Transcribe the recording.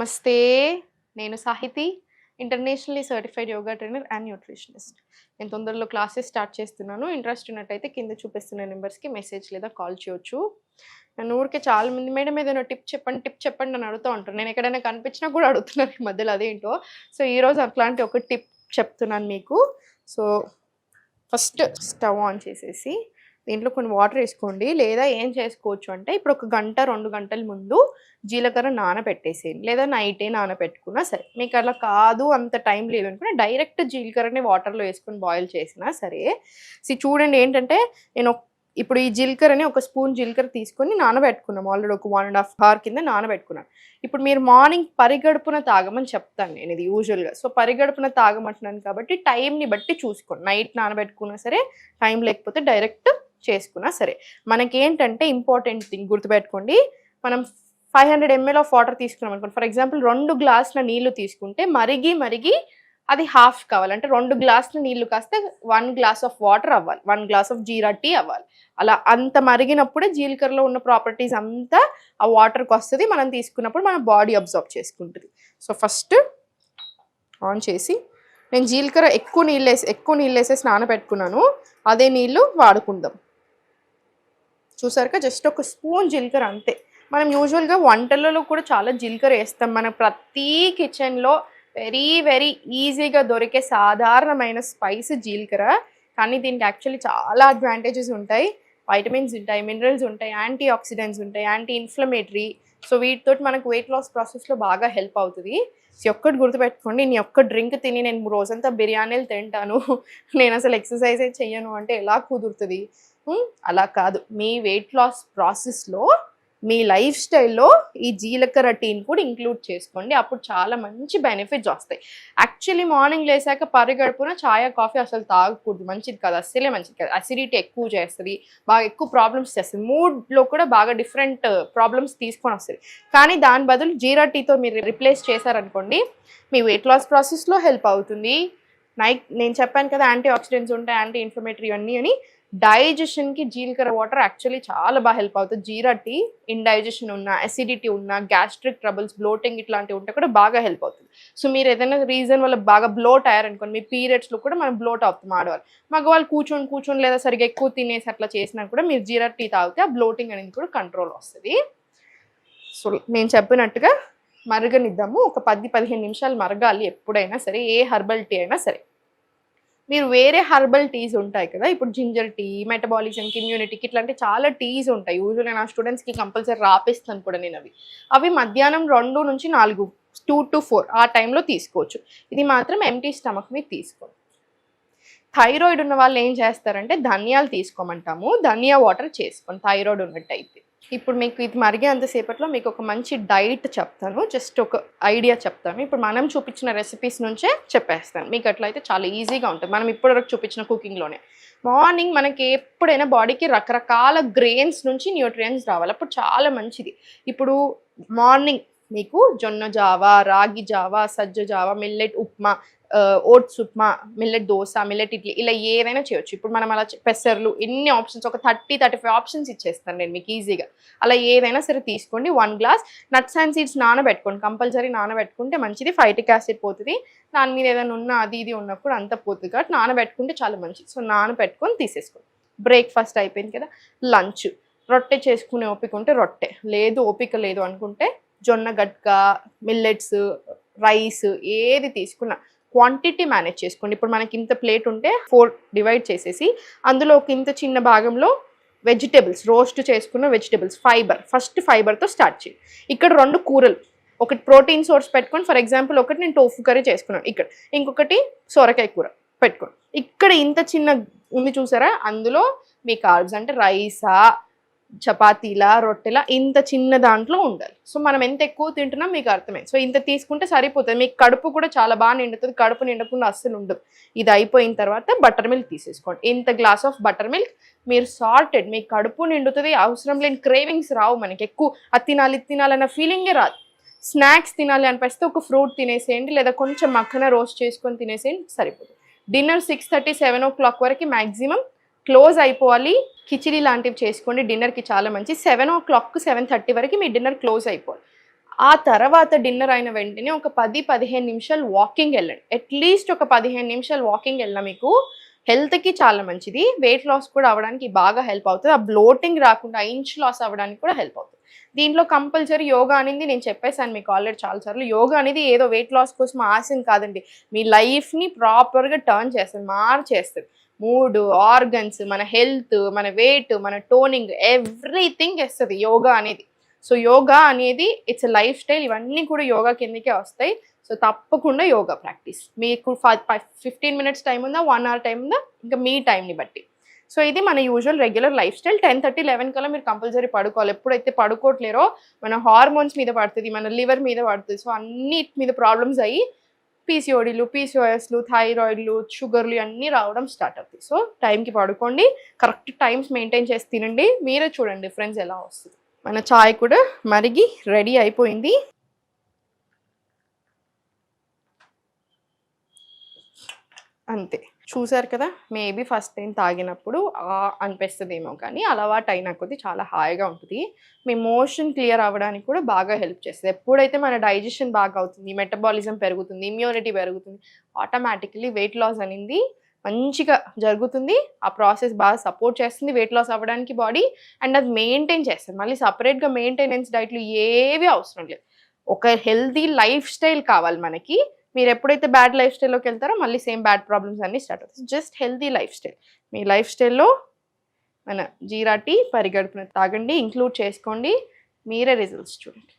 నమస్తే. నేను Sahithi, internationally certified yoga trainer and nutritionist. నేను తొందరలో క్లాసెస్ స్టార్ట్ చేస్తున్నాను. ఇంట్రెస్ట్ ఉన్నట్టయితే కింద చూపిస్తున్న నెంబర్స్‌కి మెసేజ్ లేదా కాల్ చేయొచ్చు. నన్ను ఊరికే చాలామంది మేడం ఏదైనా టిప్ చెప్పండి అని అడుగుతూ ఉంటారు. నేను ఎక్కడైనా కనిపించినా కూడా అడుగుతున్నారు ఈ మధ్యలో అదేంటో. సో, ఈరోజు అట్లాంటి ఒక టిప్ చెప్తున్నాను మీకు. సో, ఫస్ట్ స్టవ్ ఆన్ చేసేసి దీంట్లో కొన్ని వాటర్ వేసుకోండి. లేదా ఏం చేసుకోవచ్చు అంటే ఇప్పుడు ఒక గంట 2 గంటల ముందు జీలకర్ర నానబెట్టేసేయండి. లేదా నైటే నానబెట్టుకున్నా సరే. మీకు అలా కాదు అంత టైం లేదు అనుకుని డైరెక్ట్ జీలకర్రని వాటర్‌లో వేసుకొని బాయిల్ చేసినా సరే. చూడండి ఏంటంటే నేను ఇప్పుడు ఈ జీలకర్రని ఒక స్పూన్ జీలకర్ర తీసుకొని నానబెట్టుకున్నాం. ఆల్రెడీ ఒక 1 ½ అవర్ కింద నానబెట్టుకున్నాను. ఇప్పుడు మీరు మార్నింగ్ పరిగడుపున తాగమని చెప్తాను నేను ఇది యూజువల్‌గా. సో, పరిగడుపున తాగమంటున్నాను కాబట్టి టైంని బట్టి చూసుకోండి. నైట్ నానబెట్టుకున్నా సరే, టైం లేకపోతే డైరెక్ట్ చేసుకున్నా సరే. మనకేంటంటే ఇంపార్టెంట్ థింగ్ గుర్తుపెట్టుకోండి. మనం 500 ml ఆఫ్ వాటర్ తీసుకున్నాం అనుకోండి. ఫర్ ఎగ్జాంపుల్ 2 గ్లాసుల నీళ్లు తీసుకుంటే మరిగి అది హాఫ్ కావాలి. అంటే 2 గ్లాసుల నీళ్లు కాస్త 1 గ్లాస్ ఆఫ్ వాటర్ అవ్వాలి. 1 గ్లాస్ ఆఫ్ జీరా టీ అవ్వాలి. అలా అంత మరిగినప్పుడే జీలకర్రలో ఉన్న ప్రాపర్టీస్ అంతా ఆ వాటర్కి వస్తుంది. మనం తీసుకున్నప్పుడు మన బాడీ అబ్జర్వ్ చేసుకుంటుంది. సో, ఫస్ట్ ఆన్ చేసి నేను జీలకర్ర ఎక్కువ నీళ్ళు వేసేసి నానబెట్టుకున్నాను. అదే నీళ్ళు వాడుకుందాం. చూసారుగా జస్ట్ ఒక స్పూన్ జీలకర్ర అంతే. మనం యూజువల్గా వంటలలో కూడా చాలా జీలకర్ర వేస్తాం. మన ప్రతి కిచెన్లో వెరీ ఈజీగా దొరికే సాధారణమైన స్పైస్ జీలకర్ర. కానీ దీనికి యాక్చువల్లీ చాలా అడ్వాంటేజెస్ ఉంటాయి. వైటమిన్స్ ఉంటాయి, మినరల్స్ ఉంటాయి, యాంటీ ఆక్సిడెంట్స్ ఉంటాయి, యాంటీ ఇన్ఫ్లమేటరీ. సో, వీటితో మనకు వెయిట్ లాస్ ప్రాసెస్లో బాగా హెల్ప్ అవుతుంది. ఒక్కటి గుర్తుపెట్టుకోండి, నేను ఒక్క డ్రింక్ తిని నేను రోజంతా బిర్యానీలు తింటాను, నేను అసలు ఎక్సర్సైజే చెయ్యను అంటే ఎలా కుదురుతుంది? అలా కాదు. మీ వెయిట్ లాస్ ప్రాసెస్లో మీ లైఫ్ స్టైల్లో ఈ జీలకర్ర టీని కూడా ఇంక్లూడ్ చేసుకోండి. అప్పుడు చాలా మంచి బెనిఫిట్స్ వస్తాయి. యాక్చువల్లీ మార్నింగ్ లేసాక పరిగడుపున చాయ్ కాఫీ అసలు తాగకూడదు, మంచిది కాదు, అస్సలే మంచిది కాదు. అసిడిటీ ఎక్కువ చేస్తుంది, బాగా ఎక్కువ ప్రాబ్లమ్స్ చేస్తుంది, మూడ్లో కూడా బాగా డిఫరెంట్ ప్రాబ్లమ్స్ తీసుకొని వస్తుంది. కానీ దాని బదులు జీరా టీతో మీరు రిప్లేస్ చేశారనుకోండి, మీ వెయిట్ లాస్ ప్రాసెస్లో హెల్ప్ అవుతుంది. నేను చెప్పాను కదా యాంటీ ఆక్సిడెంట్స్ ఉంటాయి, యాంటీ ఇన్ఫ్లమేటరీ అన్నీ అని. డైజెషన్కి జీలకర్ర వాటర్ యాక్చువల్లీ చాలా బాగా హెల్ప్ అవుతుంది. జీరా టీ ఇండైజెషన్ ఉన్న, అసిడిటీ ఉన్న, గ్యాస్ట్రిక్ ట్రబుల్స్, బ్లోటింగ్ ఇట్లాంటివి ఉంటే కూడా బాగా హెల్ప్ అవుతుంది. సో, మీరు ఏదైనా రీజన్ వల్ల బాగా బ్లోట్ అయ్యారనుకోండి, మీ పీరియడ్స్లో కూడా మనం బ్లోట్ అవుతాం ఆడవాళ్ళు. మగవాళ్ళు కూర్చొని లేదా సరిగ్గా ఎక్కువ తినేసి అట్లా చేసినా కూడా మీరు జీరా టీ తాగితే ఆ బ్లోటింగ్ అనేది కూడా కంట్రోల్ వస్తుంది. సో, నేను చెప్పినట్టుగా మరగనిద్దాము. ఒక 10-15 నిమిషాలు మరగాలి ఎప్పుడైనా సరే, ఏ హెర్బల్ టీ అయినా సరే. మీరు వేరే హెర్బల్ టీస్ ఉంటాయి కదా, ఇప్పుడు జింజర్ టీ, మెటబాలిజంకి, ఇమ్యూనిటీకి ఇట్లాంటి చాలా టీస్ ఉంటాయి. యూజువల్గా నా స్టూడెంట్స్కి కంపల్సరీ రాపిస్తాను కూడా నేను అవి మధ్యాహ్నం 2 నుంచి 4, 2 to 4 ఆ టైంలో తీసుకోవచ్చు. ఇది మాత్రం ఎంటీ స్టమక్ మీద తీసుకోండి. థైరాయిడ్ ఉన్న వాళ్ళు ఏం చేస్తారంటే ధనియాలు తీసుకోమంటాము, ధనియా వాటర్ చేసుకోండి థైరాయిడ్ ఉన్నట్టయితే. ఇప్పుడు మీకు ఇది మరిగే అంతసేపట్లో మీకు ఒక మంచి డైట్ చెప్తాను, జస్ట్ ఒక ఐడియా చెప్తాను. ఇప్పుడు మనం చూపించిన రెసిపీస్ నుంచే చెప్పేస్తాను. మీకు అట్లయితే చాలా ఈజీగా ఉంటుంది. మనం ఇప్పటివరకు చూపించిన కుకింగ్లోనే మార్నింగ్ మనకి ఎప్పుడైనా బాడీకి రకరకాల గ్రెయిన్స్ నుంచి న్యూట్రియంట్స్ రావాలి, అప్పుడు చాలా మంచిది. ఇప్పుడు మార్నింగ్ మీకు జొన్న జావా, రాగి జావా, సజ్జ జావా, millet upma, oats upma, millet dosa, millet idli, ఇలా ఏదైనా చేయొచ్చు. ఇప్పుడు మనం అలా పెసర్లు ఎన్ని ఆప్షన్స్, ఒక 30-35 ఆప్షన్స్ ఇచ్చేస్తాను నేను మీకు ఈజీగా. అలా ఏదైనా సరే తీసుకోండి. 1 గ్లాస్ నట్స్ అండ్ సీడ్స్ నానబెట్టుకోండి, కంపల్సరీ నానబెట్టుకుంటే మంచిది. ఫైటిక్ యాసిడ్ పోతుంది, దాని మీద ఏదైనా ఉన్నా అది ఇది ఉన్నప్పుడు అంతా పోతుంది కాబట్టి నానబెట్టుకుంటే చాలా మంచిది. సో, నానబెట్టుకొని తీసేసుకోండి. బ్రేక్ఫాస్ట్ అయిపోయింది కదా, లంచ్. రొట్టె చేసుకునే ఓపిక ఉంటే రొట్టె, లేదు ఓపిక లేదు అనుకుంటే జొన్న గట్క, మిల్లెట్స్, రైస్ ఏది తీసుకున్నా క్వాంటిటీ మేనేజ్ చేసుకోండి. ఇప్పుడు మనకి ఇంత ప్లేట్ ఉంటే 4 డివైడ్ చేసేసి అందులో ఒక ఇంత చిన్న భాగంలో వెజిటేబుల్స్, రోస్ట్ చేసుకున్న వెజిటేబుల్స్, ఫస్ట్ ఫైబర్తో స్టార్ట్ చేయండి. ఇక్కడ 2 కూరలు, ఒకటి ప్రోటీన్ సోర్స్ పెట్టుకొని, ఫర్ ఎగ్జాంపుల్ ఒకటి నేను టోఫు కర్రీ చేసుకున్నాను, ఇక్కడ ఇంకొకటి సొరకాయ కూర పెట్టుకోండి. ఇక్కడ ఇంత చిన్న ఉంది చూసారా, అందులో మీ కార్బ్స్ అంటే రైసా, చపాతీలా, రొట్టెలా ఇంత చిన్న దాంట్లో ఉండాలి. సో, మనం ఎంత ఎక్కువ తింటున్నాం మీకు అర్థమైంది. సో, ఇంత తీసుకుంటే సరిపోతుంది. మీకు కడుపు కూడా చాలా బాగా నిండుతుంది, కడుపు నిండకుండా అస్సలు ఉండదు. ఇది అయిపోయిన తర్వాత బటర్ మిల్క్ తీసేసుకోండి. ఇంత గ్లాస్ ఆఫ్ బటర్ మిల్క్. మీరు సార్టెడ్, మీకు కడుపు నిండుతుంది, అవసరం లేని క్రేవింగ్స్ రావు మనకి. ఎక్కువ అది తినాలన్న ఫీలింగే రాదు. స్నాక్స్ తినాలి అనిపిస్తే ఒక ఫ్రూట్ తినేసేయండి, లేదా కొంచెం మక్కన రోస్ట్ చేసుకొని తినేసేయండి, సరిపోతుంది. డిన్నర్ 6:30-7 o'clock వరకు మ్యాక్సిమం క్లోజ్ అయిపోవాలి. కిచిడి లాంటివి చేసుకోండి, డిన్నర్కి చాలా మంచి. 7 o'clock 7:30 వరకు మీ డిన్నర్ క్లోజ్ అయిపోవాలి. ఆ తర్వాత డిన్నర్ అయిన వెంటనే ఒక 10-15 నిమిషాలు వాకింగ్ వెళ్ళండి. అట్లీస్ట్ ఒక 15 నిమిషాలు వాకింగ్ వెళ్ళినా మీకు హెల్త్కి చాలా మంచిది. వెయిట్ లాస్ కూడా అవ్వడానికి బాగా హెల్ప్ అవుతుంది. ఆ బ్లోటింగ్ రాకుండా ఇంచ్ లాస్ అవ్వడానికి కూడా హెల్ప్ అవుతుంది. దీంట్లో కంపల్సరీ యోగా అనేది నేను చెప్పేసాను మీకు ఆల్రెడీ చాలాసార్లు. యోగా అనేది ఏదో వెయిట్ లాస్ కోసం ఆశం కాదండి. మీ లైఫ్ని ప్రాపర్గా టర్న్ చేస్తుంది, మార్చేస్తుంది. మూడ్, ఆర్గన్స్, మన హెల్త్, మన వెయిట్, మన టోనింగ్, ఎవ్రీథింగ్ ఇస్తుంది యోగా అనేది. సో యోగా అనేది ఇట్స్ లైఫ్ స్టైల్. ఇవన్నీ కూడా యోగా కిందకే వస్తాయి. సో తప్పకుండా యోగా ప్రాక్టీస్. మీకు 15 మినిట్స్ టైం ఉందా, 1 అవర్ టైం ఉందా, ఇంకా మీ టైంని బట్టి. సో ఇది మన యూజువల్ రెగ్యులర్ లైఫ్ స్టైల్. 10:30-11 కల్లా మీరు కంపల్సరీ పడుకోవాలి. ఎప్పుడైతే పడుకోవట్లేరో మన హార్మోన్స్ మీద పడుతుంది, మన లివర్ మీద పడుతుంది. సో అన్నిటి మీద ప్రాబ్లమ్స్ అయ్యి పీసీఓడీలు, పీసీఓఎస్లు, థైరాయిడ్లు, షుగర్లు అన్నీ రావడం స్టార్ట్ అవుతాయి. సో టైంకి పడుకోండి, కరెక్ట్ టైమ్స్ మెయింటైన్ చేసి తినండి. మీరే చూడండి డిఫరెన్స్ ఎలా వస్తుంది. మన చాయ్ కూడా మరిగి రెడీ అయిపోయింది. అంతే, చూసారు కదా. మేబీ ఫస్ట్ టైం తాగినప్పుడు అనిపిస్తుందేమో, కానీ అలవాటు అయిన కొద్దీ చాలా హాయిగా ఉంటుంది. మీ మోషన్ క్లియర్ అవ్వడానికి కూడా బాగా హెల్ప్ చేస్తుంది. ఎప్పుడైతే మన డైజెషన్ బాగా అవుతుంది, మెటబాలిజం పెరుగుతుంది, ఇమ్యూనిటీ పెరుగుతుంది, ఆటోమేటికలీ వెయిట్ లాస్ అనేది మంచిగా జరుగుతుంది. ఆ ప్రాసెస్ బాగా సపోర్ట్ చేస్తుంది వెయిట్ లాస్ అవ్వడానికి బాడీ. అండ్ అది మెయింటైన్ చేస్తుంది. మళ్ళీ సపరేట్గా మెయింటెనెన్స్ డైట్లు ఏవి అవసరం లేదు. ఒక హెల్తీ లైఫ్ స్టైల్ కావాలి మనకి. మీరు ఎప్పుడైతే బ్యాడ్ లైఫ్ స్టైల్లోకి వెళ్తారో మళ్ళీ సేమ్ బ్యాడ్ ప్రాబ్లమ్స్ అన్నీ స్టార్ట్ అవుతాయి. Just healthy life style. మీ లైఫ్ స్టైల్లో మన జీరా టీ పరిగడుపున తాగండి, ఇంక్లూడ్ చేసుకోండి. మీరే రిజల్ట్స్ చూడండి.